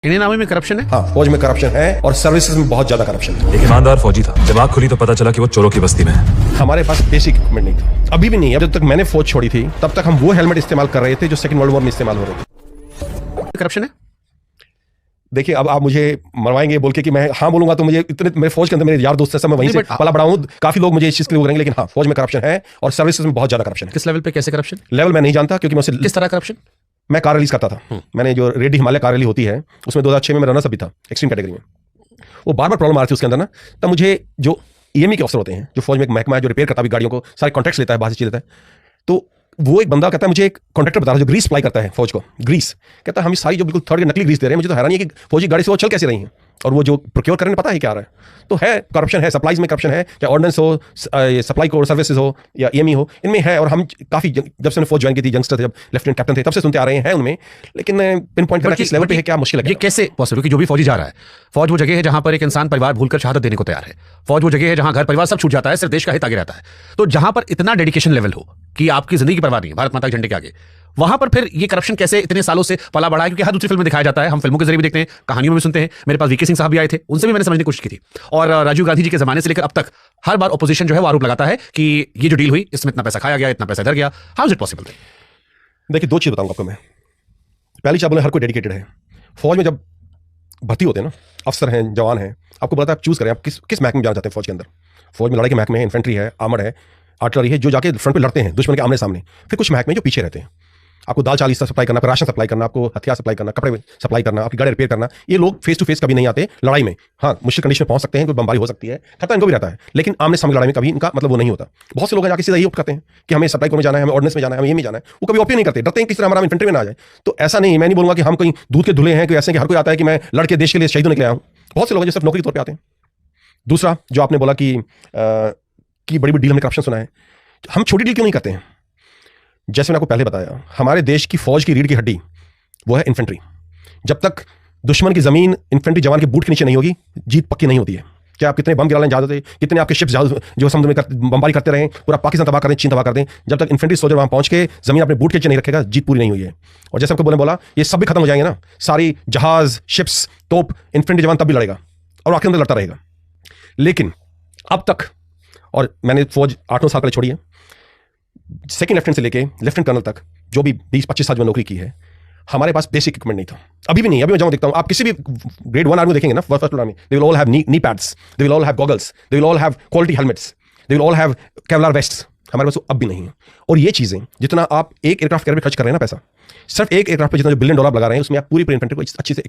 Indian army में corruption है? हाँ, फौज में करप्शन है और सर्विसेज में बहुत ज्यादा करप्शन है। एक ईमानदार फौजी था, जब आँख खुली तो पता चला कि वो चोरों की बस्ती में है। हमारे पास बेसिक इक्विपमेंट नहीं था, अभी भी नहीं है। जब तक मैंने फौज छोड़ी थी तब तक हम वो हेलमेट इस्तेमाल कर रहे थे जो सेकंड वर्ल्ड वॉर में इस्तेमाल हो रहे थे। करप्शन है? देखिए, अब आप मुझे मरवाएंगे बोल के कि मैं हाँ बोलूंगा तो मुझे इतने मेरे फौज के अंदर मेरे यार दोस्त हैं, सब मैं वहीं से पला बड़ा हूं। काफी लोग मुझे इस चीज के लिए करेंगे, लेकिन हाँ, फौज में करप्शन है और सर्विसेज में बहुत ज्यादा करप्शन है। किस लेवल पे कैसे करप्शन? लेवल मैं नहीं जानता, क्योंकि मैं उसे किस तरह करप्शन? मैं कार रिलीज करता था। मैंने जो रेडी हिमालय कार रैली होती है उसमें 2006 में मैं रनर्स अप भी था एक्सट्रीम कैटेगरी में। वो बार बार प्रॉब्लम आ रही थी उसके अंदर ना, तब मुझे जो ईएमई के अफसर होते हैं, जो फौज में एक महकमा है जो रिपेयर करता है गाड़ियों को, सारे कॉन्ट्रैक्ट्स लेता है, बाहर से चीज लेता है, तो वो एक बंदा कहता है, मुझे एक कॉन्ट्रैक्टर बता रहा है जो ग्रीस सप्लाई करता है फौज को, ग्रीस कहता है हम सारी जो बिल्कुल थर्ड नकली ग्रीस दे रहे हैं, मुझे तो हैरानी है कि फौजी गाड़ी से वो चल कैसे रही हैं, और वो जो प्रोक्योर करने पता है क्या आ रहा है। तो है करप्शन, है सप्लाईज में करप्शन है, चाहे ऑर्डिनेंस हो, सप्लाई कोड सर्विसेज हो या ईएमई हो, इनमें है। और हम काफी जब से फौज ज्वाइन की थी, यंगस्टर थे, जब लेफ्टिनेंट कैप्टन थे, तब से सुनते आ रहे हैं उनमें, लेकिन पिन पॉइंट करना किस लेवल पे है क्या मुश्किल है। ये कैसे पॉसिबल कि जो भी फौजी जा रहा है, फौज वो जगह है जहां पर एक इंसान परिवार भूलकर शहादत देने को तैयार है। फौज वो जगह है जहां घर परिवार सब छूट जाता है, सिर्फ देश का हित आगे रहता है। तो जहां पर इतना डेडिकेशन लेवल हो कि आपकी जिंदगी की परवाह नहीं है भारत माता के झंडे के आगे, वहां पर फिर ये करप्शन कैसे इतने सालों से पला बढ़ा है? क्योंकि हर दूसरी फिल्म में दिखाया जाता है, हम फिल्मों के जरिए भी देखते हैं, कहानियों में भी सुनते हैं। मेरे पास वीके सिंह साहब भी आए थे, उनसे भी मैंने समझने की कोशिश की थी। और राजीव गांधी जी के जमाने से लेकर अब तक हर बार ऑपोजिशन जो है वो आरोप लगाता है कि ये जो डील हुई इसमें इतना पैसा खाया गया, इतना पैसा इधर गया। How is it possible? देखिए, दो चीज बताऊंगा आपको मैं। पहली चीज, बोले हर कोई डेडिकेटेड है। फौज में जब भर्ती होते हैं ना, अफसर हैं, जवान हैं, आपको बताता है आप चूज करें आप किस महकमे में जाना चाहते हैं। फौज के अंदर, फौज में लड़ाई के महकमे है, इन्फेंट्री है, आर्मर है, आर्टिलरी है, जो जाके फ्रंट पे लड़ते हैं दुश्मन के आमने सामने। फिर कुछ महकमे जो पीछे रहते हैं, आपको दाल चालीस सप्लाई करना, राशन सप्लाई करना, आपको हथियार सप्लाई करना, कपड़े सप्लाई करना, आपकी गाड़ी रिपेयर करना। ये लोग फेस टू फेस कभी नहीं आते लड़ाई में। हाँ, मुश्किल कंडीशन में पहुंच सकते हैं, कोई बमबारी हो सकती है, खतरा इनको भी रहता है, लेकिन आमने सामने लड़ाई में कभी इनका मतलब वो नहीं होता। बहुत से लोग जाके सीधा ये करते हैं कि हमें सप्लाई में जाना है, हमें ऑर्डिनेंस में जाना है, हमें ये में जाना है। वो कभी ओपन नहीं करते, डरते हैं किस तरह हमारा इन्फेंट्री में ना आ जाए। तो ऐसा नहीं, मैं नहीं बोलूंगा कि हम कोई दूध के धुले हैं, कोई ऐसे कि हर कोई आता है कि मैं लड़के देश के लिए शहीद होने के लिए आया हूँ। बहुत से लोग जो सिर्फ नौकरी के तौर पर आते हैं। दूसरा, जो आपने बोला कि बड़ी बड़ी डील में करप्शन सुना है, हम छोटी डील क्यों नहीं करते हैं? जैसे मैंने आपको पहले बताया, हमारे देश की फौज की रीढ़ की हड्डी वो है इन्फेंट्री। जब तक दुश्मन की जमीन इन्फेंट्री जवान के बूट के नीचे नहीं होगी, जीत पक्की नहीं होती है। क्या आप कितने बम गिरा लें जहाज, कितने आपके शिप्स जो समुद्र में बमबारी करते रहें, पूरा पाकिस्तान तबाह कर दें, चीन तबाह कर दें, जब तक इन्फेंट्री सोल्जर वहां पहुंच के जमीन अपने बूट के नीचे नहीं रखेगा, जीत पूरी नहीं हुई है। और जैसे आपको बोला ये सब भी खत्म हो जाएंगे ना, सारी जहाज, शिप्स, तोप, इन्फेंट्री जवान तब भी लड़ेगा और आखिर में लड़ता रहेगा। लेकिन अब तक, और मैंने फौज 8-9 साल पहले छोड़ी है, सेकंड लेफ्टिनेंट से लेके लेफ्टिनेंट कर्नल तक जो भी 20-25 साल जो नौकरी की है, हमारे पास बेसिक इक्विपमेंट नहीं था, अभी भी नहीं। अभी मैं जाऊं देखता हूं, आप किसी भी ग्रेड 1 आर्मी देखेंगे ना, first army, they will all have knee pads, they will all have goggles, they will all have quality helmets, they will all have Kevlar wastes. हमारे पास अब भी नहीं है। और ये चीजें, जितना आप एक एयरक्राफ्ट कैरियर पे खर्च कर रहे हैं ना पैसा, सिर्फ एक एयरक्राफ्ट पे जितना जो $1 बिलियन लगा रहे हैं, उसमें आप पूरी इन्फेंट्री को अच्छी से